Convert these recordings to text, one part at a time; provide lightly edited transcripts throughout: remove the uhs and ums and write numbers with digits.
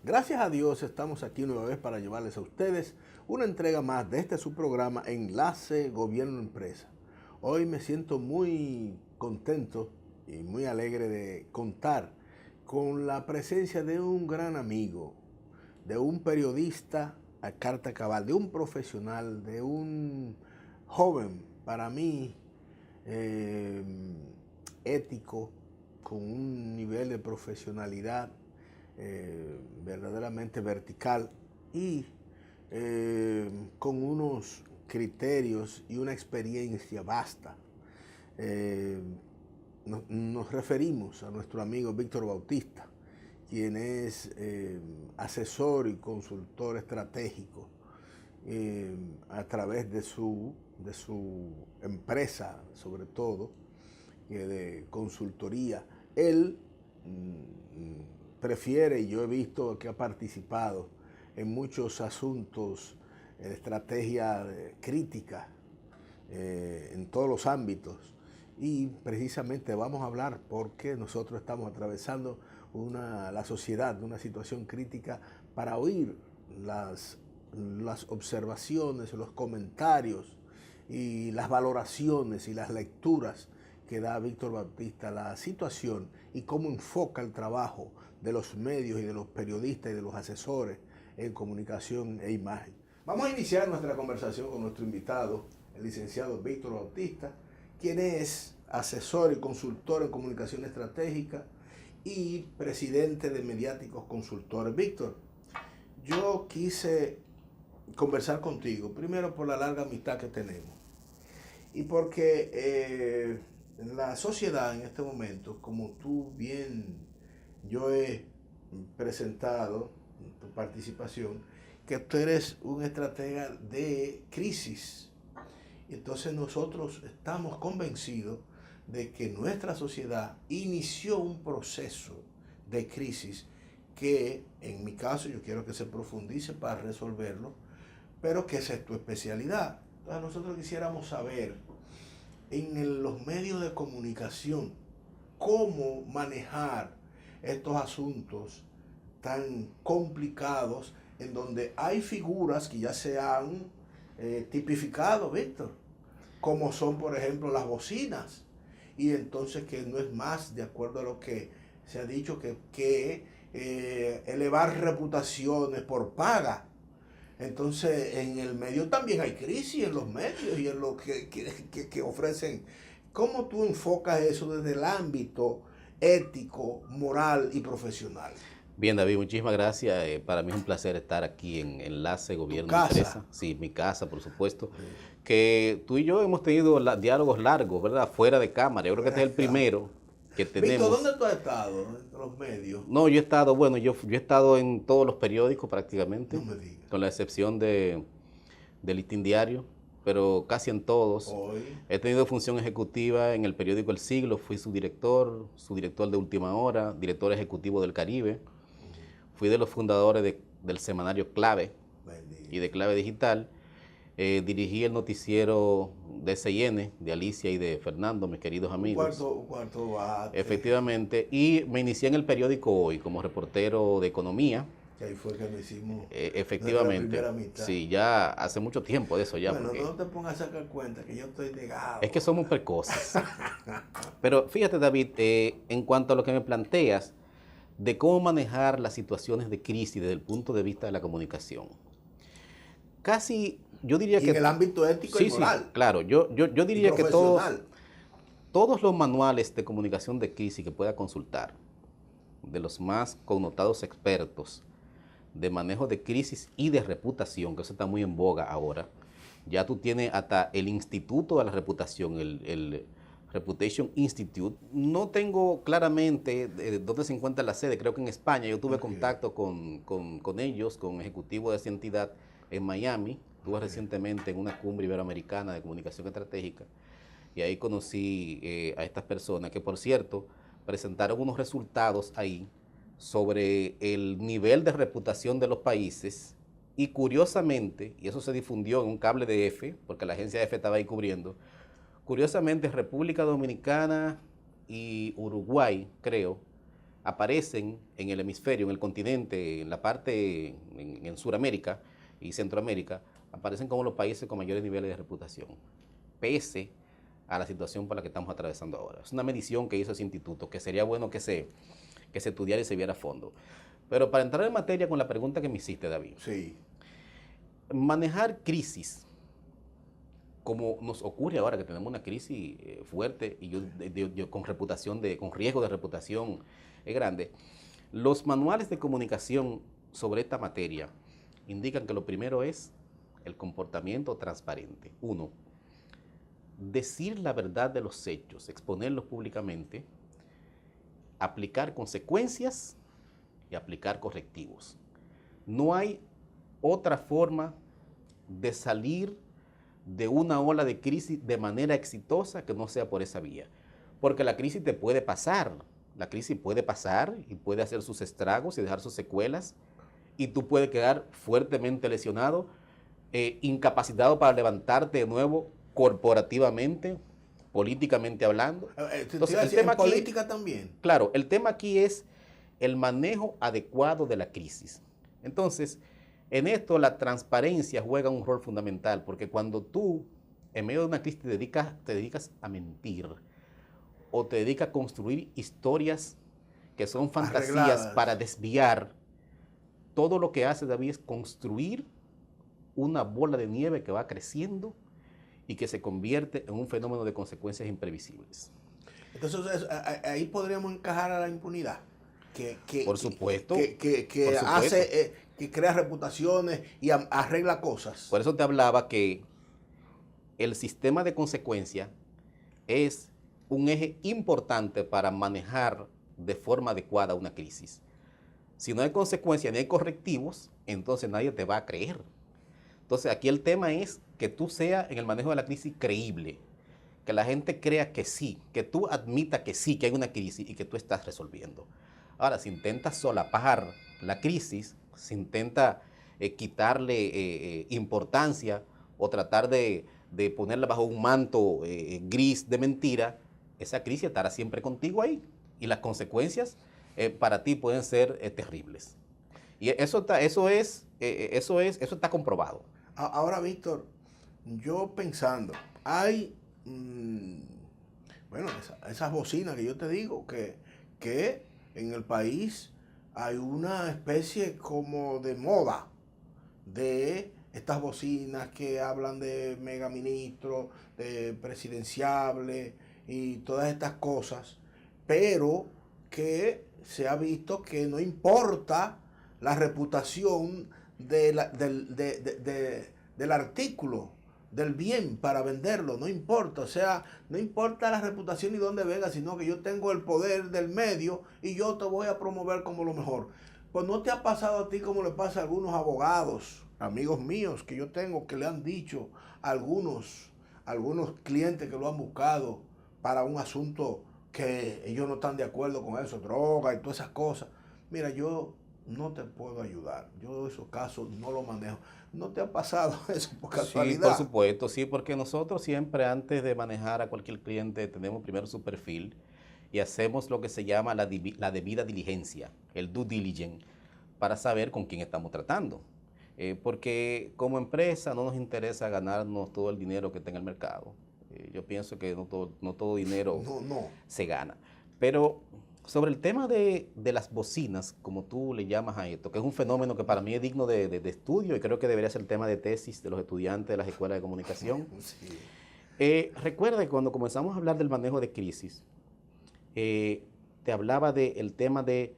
Gracias a Dios estamos aquí nueva vez para llevarles a ustedes una entrega más de este su programa Enlace Gobierno Empresa. Hoy me siento muy contento y muy alegre de contar con la presencia de un gran amigo, de un periodista a carta cabal, de un profesional, de un joven para mí eh, ético, con un nivel de profesionalidad verdaderamente vertical y con unos criterios y una experiencia vasta. Nos referimos a nuestro amigo Víctor Bautista, quien es asesor y consultor estratégico a través de su empresa, sobre todo, de consultoría. Él prefiere, y yo he visto que ha participado en muchos asuntos de estrategia crítica en todos los ámbitos, y precisamente vamos a hablar porque nosotros estamos atravesando la sociedad, una situación crítica, para oír las observaciones, los comentarios y las valoraciones y las lecturas que da Víctor Bautista a la situación y cómo enfoca el trabajo de los medios y de los periodistas y de los asesores en comunicación e imagen. Vamos a iniciar nuestra conversación con nuestro invitado, el licenciado Víctor Bautista, quien es asesor y consultor en comunicación estratégica y presidente de Mediáticos Consultores. Víctor, yo quise conversar contigo, primero por la larga amistad que tenemos y porque en la sociedad en este momento, como tú bien, yo he presentado en tu participación, que tú eres un estratega de crisis. Entonces nosotros estamos convencidos de que nuestra sociedad inició un proceso de crisis que, en mi caso, yo quiero que se profundice para resolverlo, pero que esa es tu especialidad. Entonces nosotros quisiéramos saber, en los medios de comunicación, cómo manejar estos asuntos tan complicados en donde hay figuras que ya se han tipificado, Víctor, como son, por ejemplo, las bocinas, y entonces que no es más, de acuerdo a lo que se ha dicho, que elevar reputaciones por paga. Entonces, en el medio también hay crisis, en los medios y en lo que ofrecen. ¿Cómo tú enfocas eso desde el ámbito ético, moral y profesional? Bien, David, muchísimas gracias. Para mí es un placer estar aquí en Enlace Gobierno ¿Tu casa? Empresa. Sí, mi casa, por supuesto. Sí. Que tú y yo hemos tenido diálogos largos, ¿verdad? Fuera de cámara. Yo creo que este es el primero que Víctor, tenemos. ¿dónde tú has estado en los medios? No, yo he estado, bueno, yo he estado en todos los periódicos prácticamente, No me digas. con la excepción del Listín Diario, pero casi en todos. Hoy. He tenido función ejecutiva en el periódico El Siglo, fui su director de Última Hora, director ejecutivo del Caribe. Fui de los fundadores del semanario Clave y de Clave Digital. Dirigí el noticiero de CN, de Alicia y de Fernando, mis queridos amigos. Un cuarto bate. Efectivamente. Y me inicié en el periódico Hoy como reportero de economía. Que ahí fue que lo hicimos. Efectivamente. La primera mitad. Sí, ya hace mucho tiempo de eso ya. Bueno, Porque no te pongas a sacar cuenta que yo estoy negado. es que somos precoces. Pero fíjate, David, en cuanto a lo que me planteas, de cómo manejar las situaciones de crisis desde el punto de vista de la comunicación. Casi, yo diría y que... en el ámbito ético sí, y moral. Sí, claro, yo diría que todos los manuales de comunicación de crisis que pueda consultar, de los más connotados expertos de manejo de crisis y de reputación, que eso está muy en boga ahora, ya tú tienes hasta el Instituto de la Reputación, el Reputation Institute. No tengo claramente dónde se encuentra la sede, creo que en España. Yo tuve contacto con ellos, con ejecutivos de esa entidad en Miami. Estuve recientemente en una cumbre iberoamericana de comunicación estratégica y ahí conocí a estas personas que, por cierto, presentaron unos resultados ahí sobre el nivel de reputación de los países y curiosamente, y eso se difundió en un cable de EFE, porque la agencia EFE estaba ahí cubriendo, curiosamente República Dominicana y Uruguay, creo, aparecen en el hemisferio, en el continente, en la parte, en Sudamérica y Centroamérica, aparecen como los países con mayores niveles de reputación, pese a la situación por la que estamos atravesando ahora. Es una medición que hizo ese instituto, que sería bueno que se estudiara y se viera a fondo. Pero para entrar en materia con la pregunta que me hiciste, David. Sí. Manejar crisis, como nos ocurre ahora que tenemos una crisis fuerte y yo con riesgo de reputación grande, los manuales de comunicación sobre esta materia indican que lo primero es el comportamiento transparente. Uno, decir la verdad de los hechos, exponerlos públicamente, aplicar consecuencias y aplicar correctivos. No hay otra forma de salir de una ola de crisis de manera exitosa que no sea por esa vía. Porque la crisis te puede pasar, la crisis puede pasar y puede hacer sus estragos y dejar sus secuelas, y tú puedes quedar fuertemente lesionado, incapacitado para levantarte de nuevo corporativamente, políticamente hablando. Entonces, el tema aquí, política también. Claro, el tema aquí es el manejo adecuado de la crisis. Entonces, en esto la transparencia juega un rol fundamental, porque cuando tú, en medio de una crisis, te dedicas a mentir o te dedicas a construir historias que son fantasías arregladas para desviar, todo lo que hace, David, es construir una bola de nieve que va creciendo y que se convierte en un fenómeno de consecuencias imprevisibles. Entonces, ahí podríamos encajar a la impunidad. Por supuesto. Que hace, que crea reputaciones y arregla cosas. Por eso te hablaba que el sistema de consecuencia es un eje importante para manejar de forma adecuada una crisis. Si no hay consecuencias ni hay correctivos, entonces nadie te va a creer. Entonces aquí el tema es que tú seas en el manejo de la crisis creíble, que la gente crea que sí, que tú admitas que sí, que hay una crisis y que tú estás resolviendo. Ahora, si intentas solapar la crisis, si intenta quitarle importancia o tratar de ponerla bajo un manto gris de mentira, esa crisis estará siempre contigo ahí y las consecuencias para ti pueden ser terribles. Y eso está comprobado. Ahora, Víctor, yo pensando, hay, bueno, esas bocinas que yo te digo, que en el país hay una especie como de moda de estas bocinas que hablan de megaministro, de presidenciable y todas estas cosas, pero que se ha visto que no importa la reputación del artículo, del bien para venderlo, no importa, o sea, no importa la reputación ni dónde venga, sino que yo tengo el poder del medio y yo te voy a promover como lo mejor. Pues no te ha pasado a ti como le pasa a algunos abogados, amigos míos que yo tengo, que le han dicho a algunos clientes que lo han buscado para un asunto que ellos no están de acuerdo con eso, droga y todas esas cosas. Mira, yo no te puedo ayudar, yo esos casos no los manejo. ¿No te ha pasado eso por casualidad? Sí, por supuesto, sí, porque nosotros siempre antes de manejar a cualquier cliente tenemos primero su perfil y hacemos lo que se llama la debida diligencia, el due diligence, para saber con quién estamos tratando. Porque como empresa no nos interesa ganarnos todo el dinero que está en el mercado. Yo pienso que no todo dinero se gana. Pero sobre el tema de las bocinas, como tú le llamas a esto, que es un fenómeno que para mí es digno de estudio y creo que debería ser el tema de tesis de los estudiantes de las escuelas de comunicación. Sí. Recuerda que cuando comenzamos a hablar del manejo de crisis, te hablaba del tema de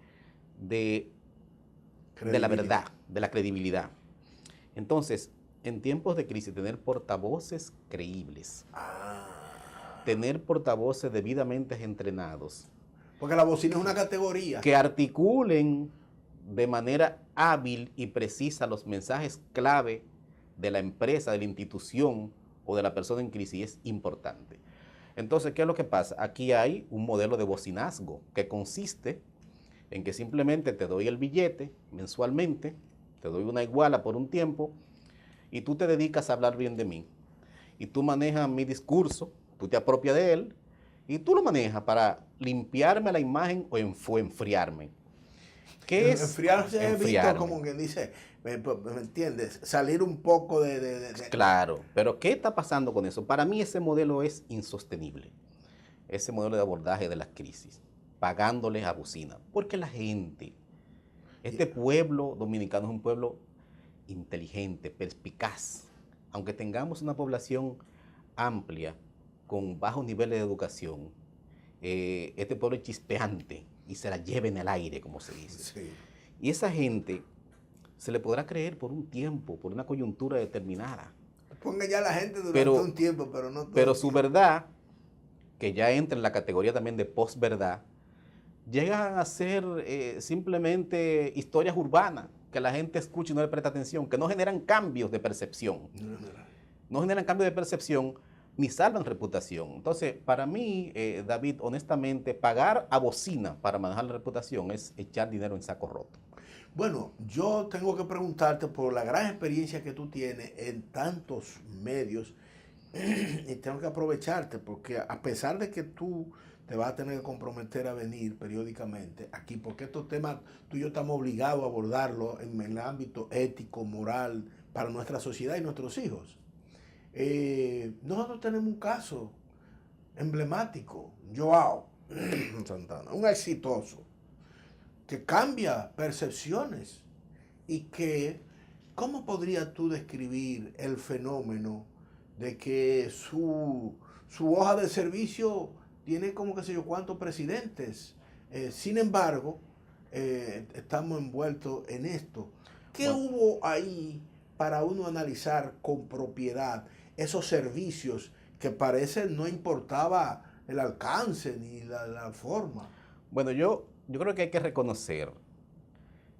la verdad, de la credibilidad. Entonces, en tiempos de crisis, tener portavoces creíbles, tener portavoces debidamente entrenados. Porque la bocina es una categoría. Que articulen de manera hábil y precisa los mensajes clave de la empresa, de la institución o de la persona en crisis es importante. Entonces, ¿qué es lo que pasa? Aquí hay un modelo de bocinazgo que consiste en que simplemente te doy el billete mensualmente, te doy una iguala por un tiempo y tú te dedicas a hablar bien de mí. Y tú manejas mi discurso, tú te apropias de él y tú lo manejas para limpiarme la imagen o enfriarme. ¿Qué es enfriarse? Es visto como que dice, ¿me entiendes? Salir un poco de... Claro, pero ¿qué está pasando con eso? Para mí ese modelo es insostenible, ese modelo de abordaje de las crisis, pagándoles a bocina, porque la gente, este pueblo dominicano es un pueblo inteligente, perspicaz, aunque tengamos una población amplia, con bajos niveles de educación, este pueblo es chispeante y se la lleva en el aire, como se dice. Sí. Y esa gente se le podrá creer por un tiempo, por una coyuntura determinada. Ponga ya la gente durante un tiempo, pero no todo. Pero su verdad, que ya entra en la categoría también de posverdad, llegan a ser simplemente historias urbanas que la gente escucha y no le presta atención, que no generan cambios de percepción. No generan cambios de percepción ni salvan reputación. Entonces, para mí, David, honestamente, pagar a bocina para manejar la reputación es echar dinero en saco roto. Bueno, yo tengo que preguntarte por la gran experiencia que tú tienes en tantos medios y tengo que aprovecharte porque a pesar de que tú te vas a tener que comprometer a venir periódicamente aquí, porque estos temas tú y yo estamos obligados a abordarlos en el ámbito ético, moral, para nuestra sociedad y nuestros hijos. Nosotros tenemos un caso emblemático, Joao Santana, un exitoso, que cambia percepciones y que, ¿cómo podrías tú describir el fenómeno de que su hoja de servicio tiene como que sé yo cuántos presidentes? Sin embargo, estamos envueltos en esto. ¿Qué hubo ahí para uno analizar con propiedad esos servicios que parece no importaba el alcance ni la forma? Bueno, yo creo que hay que reconocer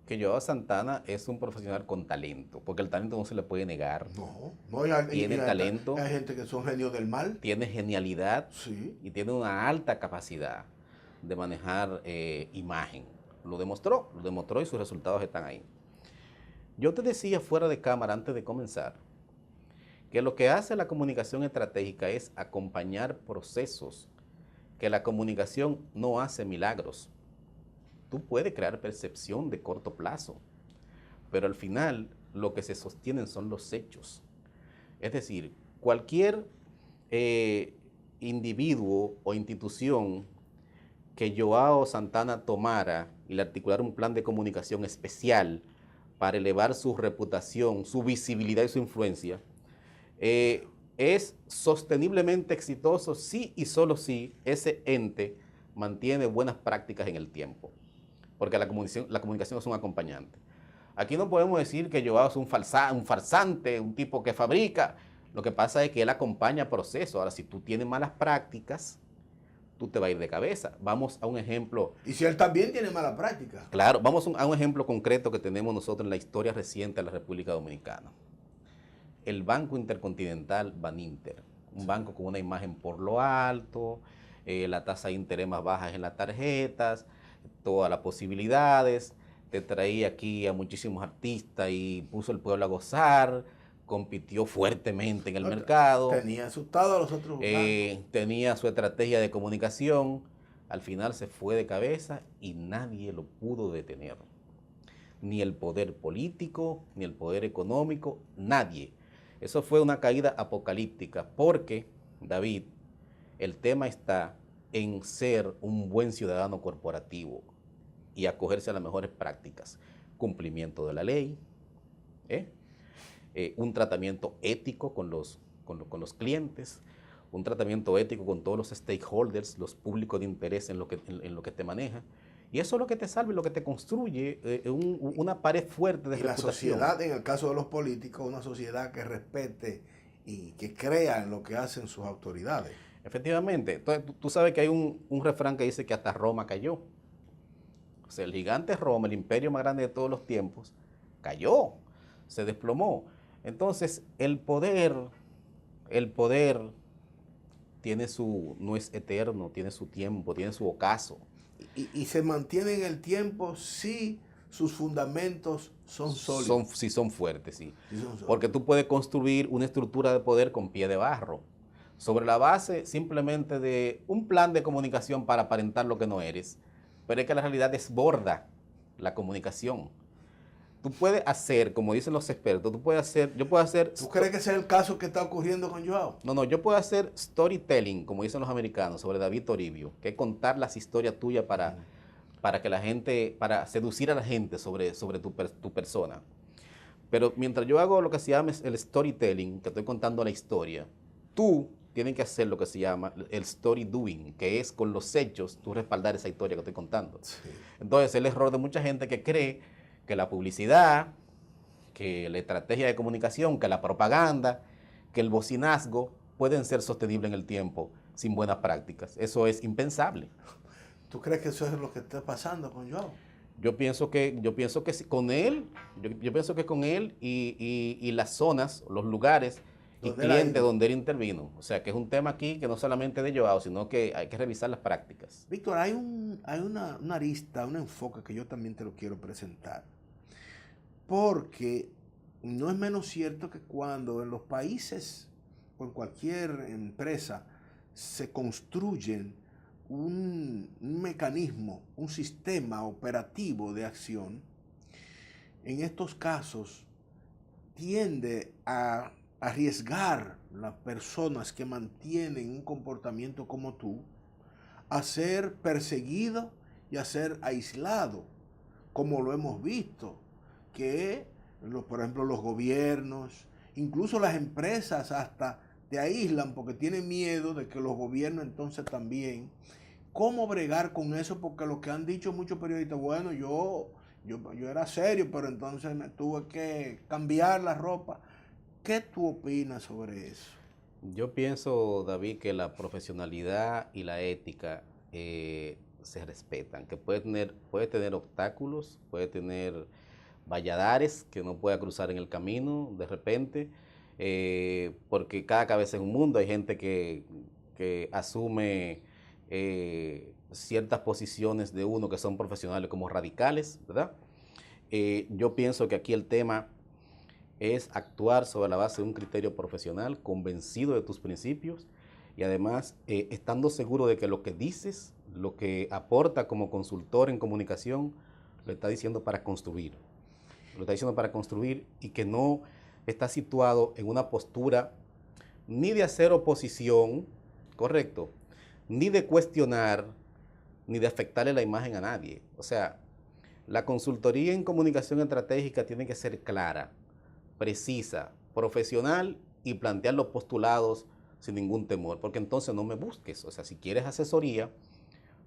que Joao Santana es un profesional con talento, porque el talento no se le puede negar. Tiene talento. Hay gente que son genios del mal. Tiene genialidad, sí, y tiene una alta capacidad de manejar imagen. Lo demostró y sus resultados están ahí. Yo te decía fuera de cámara antes de comenzar que lo que hace la comunicación estratégica es acompañar procesos, que la comunicación no hace milagros. Tú puedes crear percepción de corto plazo, pero al final lo que se sostienen son los hechos. Es decir, cualquier individuo o institución que Joao Santana tomara y le articulara un plan de comunicación especial para elevar su reputación, su visibilidad y su influencia, es sosteniblemente exitoso si y solo si ese ente mantiene buenas prácticas en el tiempo, porque la comunicación es un acompañante. Aquí no podemos decir que Joao es un farsante, un tipo que fabrica. Lo que pasa es que él acompaña procesos. Ahora, si tú tienes malas prácticas, tú te vas a ir de cabeza. Vamos a un ejemplo. ¿Y si él también tiene mala práctica? Claro, vamos a un ejemplo concreto que tenemos nosotros en la historia reciente de la República Dominicana. El Banco Intercontinental Baninter, un banco con una imagen por lo alto, la tasa de interés más baja en las tarjetas, todas las posibilidades, te traía aquí a muchísimos artistas y puso el pueblo a gozar, compitió fuertemente en el mercado. Tenía asustado a los otros bancos. Tenía su estrategia de comunicación, al final se fue de cabeza y nadie lo pudo detener. Ni el poder político, ni el poder económico, nadie. Eso fue una caída apocalíptica porque, David, el tema está en ser un buen ciudadano corporativo y acogerse a las mejores prácticas. Cumplimiento de la ley, un tratamiento ético con los clientes, un tratamiento ético con todos los stakeholders, los públicos de interés en lo que te maneja. Y eso es lo que te salva y lo que te construye una pared fuerte de reputación. La sociedad, en el caso de los políticos, una sociedad que respete y que crea en lo que hacen sus autoridades. Efectivamente. Entonces, tú sabes que hay un refrán que dice que hasta Roma cayó. O sea, el gigante Roma, el imperio más grande de todos los tiempos, cayó, se desplomó. Entonces, el poder tiene no es eterno, tiene su tiempo, tiene su ocaso. Y se mantiene en el tiempo si sus fundamentos son sólidos. Si son fuertes, sí. Porque tú puedes construir una estructura de poder con pie de barro. sobre la base simplemente de un plan de comunicación para aparentar lo que no eres, pero es que la realidad desborda la comunicación. Tú puedes hacer, como dicen los expertos, yo puedo hacer... ¿Tú crees que ese es el caso que está ocurriendo con Joao? No, yo puedo hacer storytelling, como dicen los americanos, sobre David Toribio, que es contar las historias tuyas para que la gente, para seducir a la gente sobre tu persona. Pero mientras yo hago lo que se llama el storytelling, que estoy contando la historia, tú tienes que hacer lo que se llama el story doing, que es con los hechos tú respaldar esa historia que estoy contando. Sí. Entonces, el error de mucha gente que cree que la publicidad, que la estrategia de comunicación, que la propaganda, que el bocinazgo pueden ser sostenibles en el tiempo sin buenas prácticas. Eso es impensable. ¿Tú crees que eso es lo que está pasando con Joao? Yo pienso que con él, yo pienso que con él y las zonas, los lugares y clientes donde él intervino. O sea, que es un tema aquí que no solamente de Joao, sino que hay que revisar las prácticas. Víctor, hay una arista, un enfoque que yo también te lo quiero presentar. Porque no es menos cierto que cuando en los países o en cualquier empresa se construyen un mecanismo, un sistema operativo de acción, en estos casos tiende a arriesgar las personas que mantienen un comportamiento como tú a ser perseguido y a ser aislado, como lo hemos visto, que por ejemplo los gobiernos, incluso las empresas hasta te aíslan porque tienen miedo de que los gobiernos entonces también. ¿Cómo bregar con eso? Porque lo que han dicho muchos periodistas, bueno, yo era serio, pero entonces me tuve que cambiar la ropa. ¿Qué tú opinas sobre eso? Yo pienso, David, que la profesionalidad y la ética se respetan, que puede tener obstáculos, puede tener valladares que no pueda cruzar en el camino de repente, porque cada cabeza es un mundo. Hay gente que asume ciertas posiciones de uno que son profesionales como radicales, ¿verdad? Yo pienso que aquí el tema es actuar sobre la base de un criterio profesional, convencido de tus principios y además estando seguro de que lo que dices, lo que aporta como consultor en comunicación, lo está diciendo para construir. Lo está diciendo para construir y que no está situado en una postura ni de hacer oposición, correcto, ni de cuestionar, ni de afectarle la imagen a nadie. O sea, la consultoría en comunicación estratégica tiene que ser clara, precisa, profesional y plantear los postulados sin ningún temor, porque entonces no me busques. O sea, si quieres asesoría,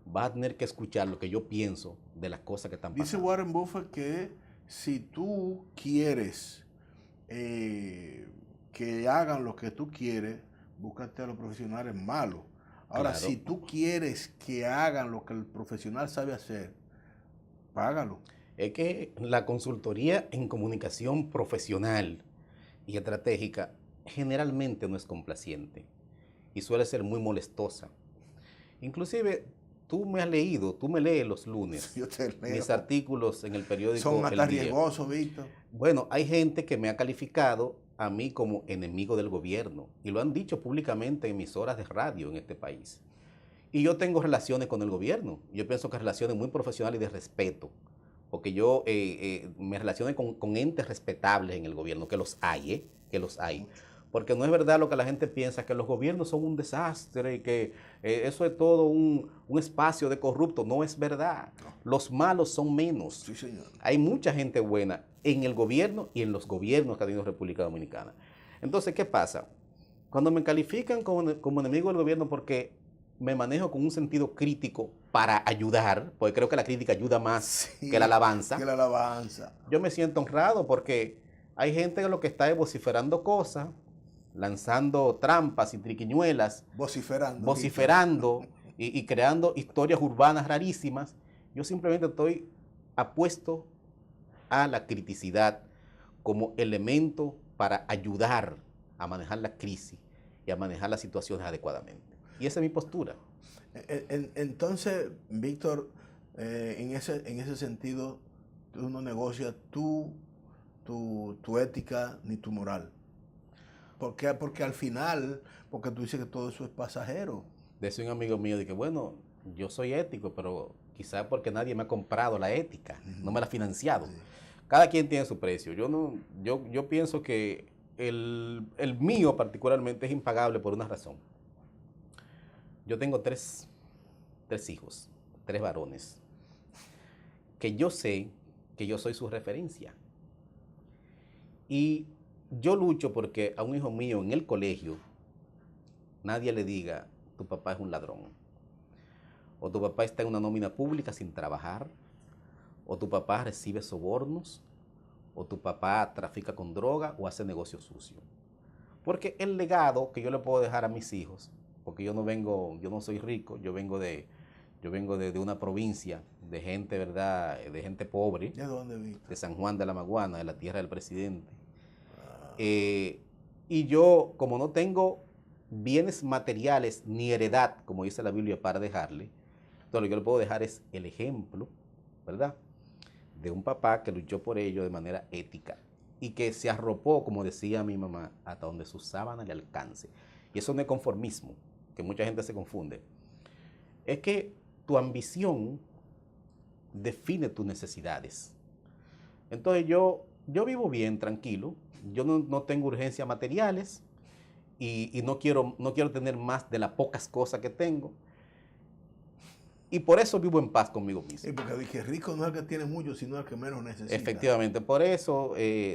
vas a tener que escuchar lo que yo pienso de las cosas que están pasando. Dice Warren Buffett que si tú quieres que hagan lo que tú quieres, búscate a los profesionales malos. Ahora, claro, si tú quieres que hagan lo que el profesional sabe hacer, págalo. Es que la consultoría en comunicación profesional y estratégica generalmente no es complaciente y suele ser muy molestosa. Inclusive, tú me lees los lunes. Yo te leo. Mis artículos en el periódico son hasta riesgosos, Víctor. Bueno, hay gente que me ha calificado a mí como enemigo del gobierno y lo han dicho públicamente en emisoras de radio en este país. Y yo tengo relaciones con el gobierno. Yo pienso que relaciones muy profesionales y de respeto, porque yo me relaciono con entes respetables en el gobierno, que los hay, que los hay. Porque no es verdad lo que la gente piensa, que los gobiernos son un desastre y que eso es todo un espacio de corruptos. No es verdad. Los malos son menos. Sí, señor. Hay mucha gente buena en el gobierno y en los gobiernos que ha tenido República Dominicana. Entonces, ¿qué pasa? Cuando me califican como enemigo del gobierno porque me manejo con un sentido crítico para ayudar, porque creo que la crítica ayuda más que la alabanza. Que la alabanza. Yo me siento honrado porque hay gente que lo que está es vociferando cosas, lanzando trampas y triquiñuelas, vociferando y creando historias urbanas rarísimas. Yo simplemente estoy apuesto a la criticidad como elemento para ayudar a manejar la crisis y a manejar las situaciones adecuadamente. Y esa es mi postura. Entonces, Víctor, en ese sentido, tú no negocias tu ética ni tu moral. Porque al final, porque tú dices que todo eso es pasajero. Decía un amigo mío, de que bueno, yo soy ético, pero quizás porque nadie me ha comprado la ética, no me la ha financiado. Sí. Cada quien tiene su precio. Yo pienso que el mío particularmente es impagable por una razón. Yo tengo tres hijos, 3 varones, que yo sé que yo soy su referencia. Y yo lucho porque a un hijo mío en el colegio nadie le diga, tu papá es un ladrón, o tu papá está en una nómina pública sin trabajar, o tu papá recibe sobornos, o tu papá trafica con droga o hace negocio sucio. Porque el legado que yo le puedo dejar a mis hijos, porque yo no soy rico, yo vengo de una provincia de gente, ¿verdad? De gente pobre. ¿De dónde viste? De San Juan de la Maguana, de la tierra del presidente. Y yo, como no tengo bienes materiales ni heredad, como dice la Biblia, para dejarle, entonces lo que yo le puedo dejar es el ejemplo, ¿verdad?, de un papá que luchó por ello de manera ética y que se arropó, como decía mi mamá, hasta donde su sábana le alcance. Y eso no es conformismo, que mucha gente se confunde. Es que tu ambición define tus necesidades. Entonces yo vivo bien, tranquilo, yo no tengo urgencias materiales y no quiero tener más de las pocas cosas que tengo. Y por eso vivo en paz conmigo mismo. Sí, porque dije, rico no es el que tiene mucho, sino el que menos necesita. Efectivamente, por eso,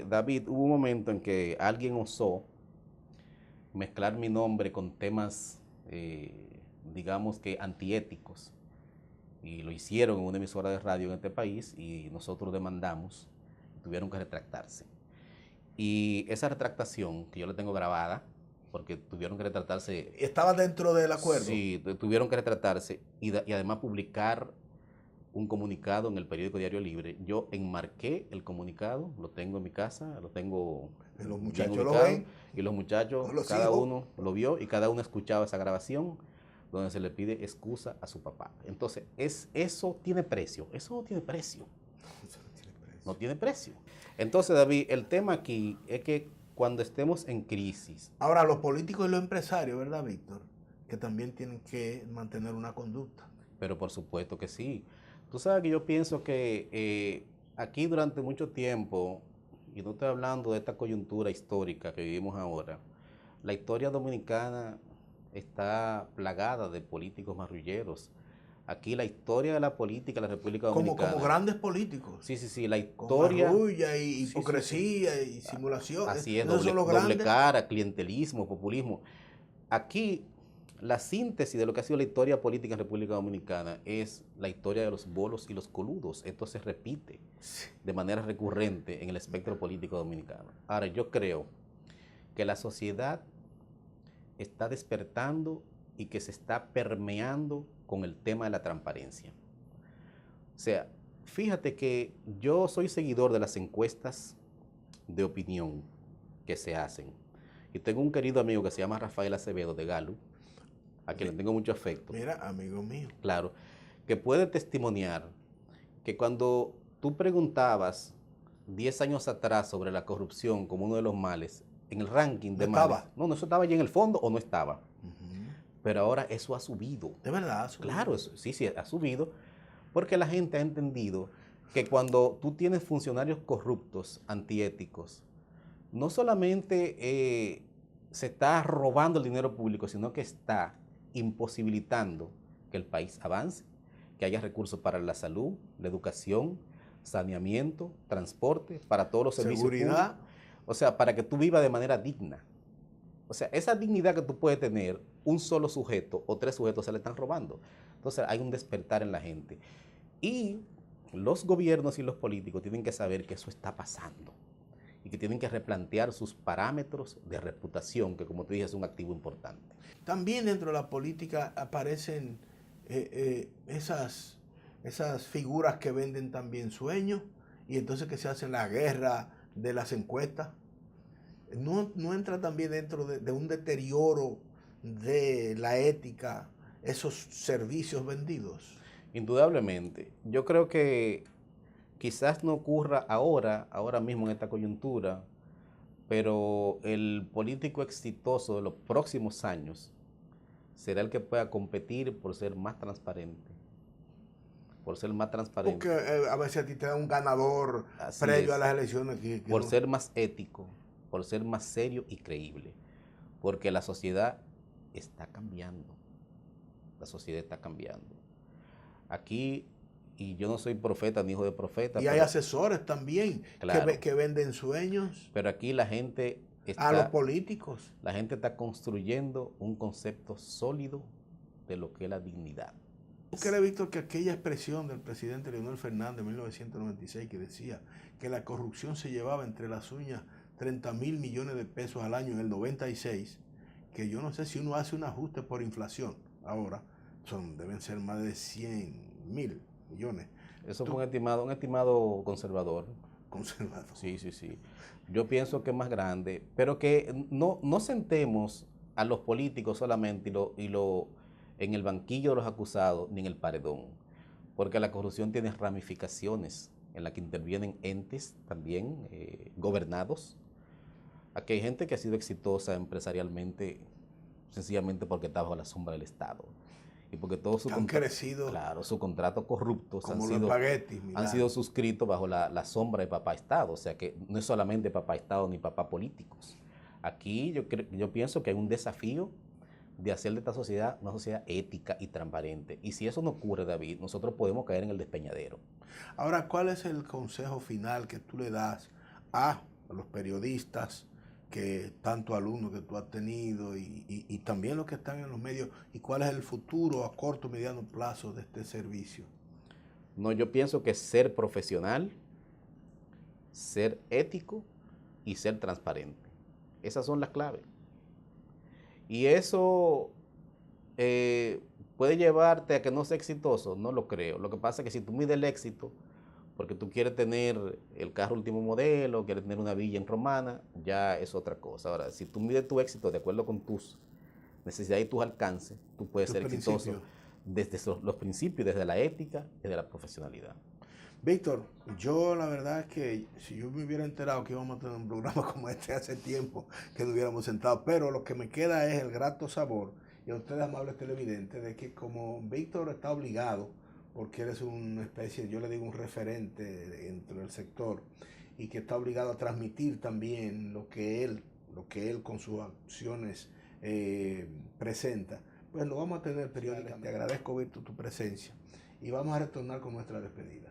David, hubo un momento en que alguien osó mezclar mi nombre con temas, digamos que antiéticos. Y lo hicieron en una emisora de radio en este país y nosotros demandamos, tuvieron que retractarse. Y esa retractación, que yo la tengo grabada, porque tuvieron que retratarse. ¿Estaba dentro del acuerdo? Sí, tuvieron que retratarse y además publicar un comunicado en el periódico Diario Libre. Yo enmarqué el comunicado, lo tengo en mi casa, lo tengo. Los muchachos lo ven. Y los muchachos, cada uno lo vio y cada uno escuchaba esa grabación donde se le pide excusa a su papá. Entonces, eso tiene precio. Eso no tiene precio. No tiene precio. Entonces, David, el tema aquí es que cuando estemos en crisis. Ahora, los políticos y los empresarios, ¿verdad, Víctor? Que también tienen que mantener una conducta. Pero por supuesto que sí. Tú sabes que yo pienso que aquí durante mucho tiempo, y no estoy hablando de esta coyuntura histórica que vivimos ahora, la historia dominicana está plagada de políticos marrulleros. Aquí la historia de la política de la República Dominicana. Como grandes políticos. Sí, la historia. Con marrulla y hipocresía y simulación. Así es, doble cara, clientelismo, populismo. Aquí la síntesis de lo que ha sido la historia política en República Dominicana es la historia de los bolos y los coludos. Esto se repite de manera recurrente en el espectro político dominicano. Ahora, yo creo que la sociedad está despertando y que se está permeando con el tema de la transparencia. O sea, fíjate que yo soy seguidor de las encuestas de opinión que se hacen. Y tengo un querido amigo que se llama Rafael Acevedo de Gallup, a quien le tengo mucho afecto. Mira, amigo mío. Claro, que puede testimoniar que cuando tú preguntabas 10 años atrás sobre la corrupción como uno de los males, en el ranking de males. No, eso estaba ya en el fondo o no estaba. Pero ahora eso ha subido. ¿De verdad ha subido? Claro, sí, ha subido, porque la gente ha entendido que cuando tú tienes funcionarios corruptos, antiéticos, no solamente se está robando el dinero público, sino que está imposibilitando que el país avance, que haya recursos para la salud, la educación, saneamiento, transporte, para todos los servicios seguridad públicos. O sea, para que tú vivas de manera digna. O sea, esa dignidad que tú puedes tener, un solo sujeto o 3 sujetos se le están robando. Entonces hay un despertar en la gente. Y los gobiernos y los políticos tienen que saber que eso está pasando y que tienen que replantear sus parámetros de reputación, que como te dije es un activo importante. También dentro de la política aparecen esas figuras que venden también sueños y entonces que se hacen la guerra de las encuestas. ¿No entra también dentro de un deterioro de la ética esos servicios vendidos? Indudablemente. Yo creo que quizás no ocurra ahora mismo en esta coyuntura, pero el político exitoso de los próximos años será el que pueda competir por ser más transparente. Por ser más transparente. Porque a veces a ti te da un ganador previo a las elecciones. Por ser más ético, por ser más serio y creíble. Porque la sociedad está cambiando. La sociedad está cambiando. Aquí, y yo no soy profeta ni hijo de profeta. Y hay asesores también, claro, que venden sueños. Pero aquí la gente está... A los políticos. La gente está construyendo un concepto sólido de lo que es la dignidad. ¿Tú crees, Víctor, que aquella expresión del presidente Leonel Fernández en 1996 que decía que la corrupción se llevaba entre las uñas 30.000 millones de pesos al año en el 96, que yo no sé si uno hace un ajuste por inflación ahora, deben ser más de 100.000 millones? Eso fue un estimado conservador. Conservador. Sí, sí, sí. Yo pienso que es más grande, pero que no sentemos a los políticos solamente en el banquillo de los acusados ni en el paredón, porque la corrupción tiene ramificaciones en las que intervienen entes también gobernados. Aquí hay gente que ha sido exitosa empresarialmente sencillamente porque está bajo la sombra del Estado y porque todos sus contratos corruptos han sido suscritos bajo la sombra de papá Estado. O sea que no es solamente papá Estado ni papá políticos. Aquí yo pienso que hay un desafío de hacer de esta sociedad una sociedad ética y transparente. Y si eso no ocurre, David, nosotros podemos caer en el despeñadero. Ahora, ¿cuál es el consejo final que tú le das a los periodistas, que tanto alumnos que tú has tenido y también los que están en los medios, y cuál es el futuro a corto y mediano plazo de este servicio? No, yo pienso que ser profesional, ser ético y ser transparente. Esas son las claves. Y eso puede llevarte a que no sea exitoso, no lo creo. Lo que pasa es que si tú mides el éxito porque tú quieres tener el carro último modelo, quieres tener una villa en Romana, ya es otra cosa. Ahora, si tú mides tu éxito de acuerdo con tus necesidades y tus alcances, tú puedes ser exitoso desde los principios, desde la ética, desde la profesionalidad. Víctor, yo la verdad es que si yo me hubiera enterado que íbamos a tener un programa como este hace tiempo, que nos hubiéramos sentado, pero lo que me queda es el grato sabor, y a ustedes amables televidentes, de que como Víctor está obligado, porque él es una especie, yo le digo un referente dentro del sector, y que está obligado a transmitir también lo que él con sus acciones presenta, pues lo vamos a tener periódicamente. Te agradezco, Víctor, tu presencia, y vamos a retornar con nuestra despedida.